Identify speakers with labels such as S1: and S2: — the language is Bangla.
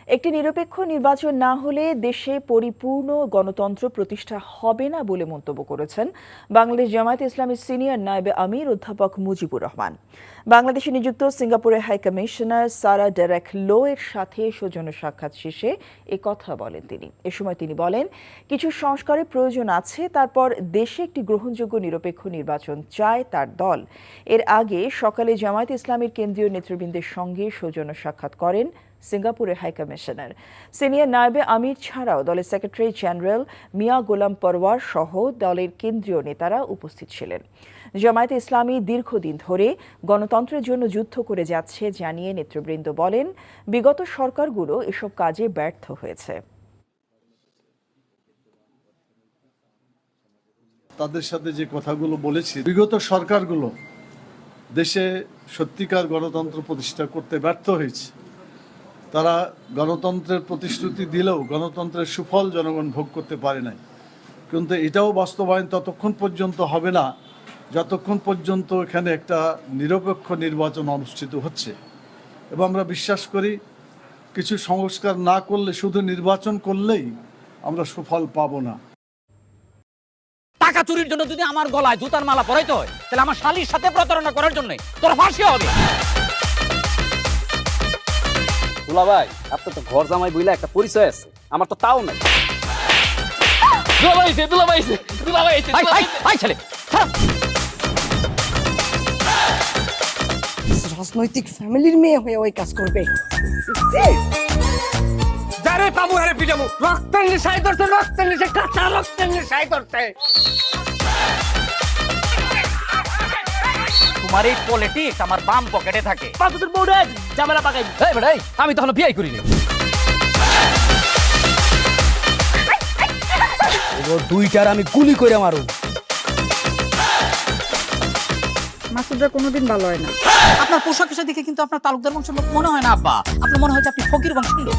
S1: একটি নিরপেক্ষ নির্বাচন না হলে দেশে পরিপূর্ণ গণতন্ত্র প্রতিষ্ঠা হবে না বলে মন্তব্য করেছেন বাংলাদেশ জামায়াতে ইসলামীর সিনিয়র নায়েবে আমির অধ্যাপক মুজিবুর রহমান। বাংলাদেশে নিযুক্ত সিঙ্গাপুরের হাই কমিশনার সারা ডেরেক লো এর সাথে সৌজন্য সাক্ষাৎ শেষে কথা বলেন তিনি। এ সময় তিনি বলেন, কিছু সংস্কারের প্রয়োজন আছে, তারপর দেশে একটি গ্রহণযোগ্য নিরপেক্ষ নির্বাচন চায় তার দল। এর আগে সকালে জামায়াতে ইসলামীর কেন্দ্রীয় নেতৃবৃন্দের সঙ্গে সৌজন্য সাক্ষাৎ করেন সিঙ্গাপুরের হাই কমিশনার। সিনিয়র নায়েবে আমির ছাড়াও দলের সেক্রেটারি জেনারেল মিয়া গোলাম পরওয়ার সহ দলের কেন্দ্রীয় নেতারা উপস্থিত ছিলেন। জামায়াতে ইসলামী দীর্ঘদিন ধরে গণতন্ত্রের জন্য যুদ্ধ করে যাচ্ছে জানিয়ে নেতৃবৃন্দ বলেন, বিগত সরকারগুলো এসব কাজে ব্যর্থ হয়েছে।
S2: তাদের সাথে যে কথাগুলো বলেছি, বিগত সরকারগুলো দেশে সত্যিকার গণতন্ত্র প্রতিষ্ঠা করতে ব্যর্থ হয়েছে। তারা গণতন্ত্রের প্রতিশ্রুতি দিলেও গণতন্ত্রের সুফল জনগণ ভোগ করতে পারে নাই। কিন্তু এটাও বাস্তবায়ন ততক্ষণ পর্যন্ত হবে না যতক্ষণ পর্যন্ত এখানে একটা নিরপেক্ষ নির্বাচন অনুষ্ঠিত হচ্ছে। এবং আমরা বিশ্বাস করি, কিছু সংস্কার না করলে, শুধু নির্বাচন করলেই আমরা সুফল পাবো না।
S3: টাকা চুরির জন্য যদি আমার গলায় জুতার মালা পরাইতে হয়, তাহলে আমার শালীর সাথে প্রতারণা করার জন্য তোর ফাঁসি হবে।
S4: দুলা ভাই, আপনার তো ঘর জামাই বইলা একটা পরিচয় আছে, আমার তো তাও নাই।
S5: রাজনৈতিক ফ্যামিলির মেয়ে হয়ে ওই কাজ করবে।
S3: যারে পাবো আরে পিটাবো, রক্তের নেশায় ধরছে, রক্তের নেশায়, কাঁচা রক্তের নেশায় ধরছে। তোমার এই পলিটিক্স আমার বাম পকেটে থাকে।
S4: তোর বউরে ঝামেলা পাকাই। এই বেটাই, আমি তখন বিয়ে করিনি। দুইটার আমি গুলি করে মারু।
S5: মাসুদরা কোনোদিন ভালো হয় না।
S3: আপনার পোশাক আশাক দেখে কিন্তু আপনার তালুকদার বংশের লোক মনে হয় না আব্বা, আপনার মনে হয় যে আপনি ফকির বংশের লোক।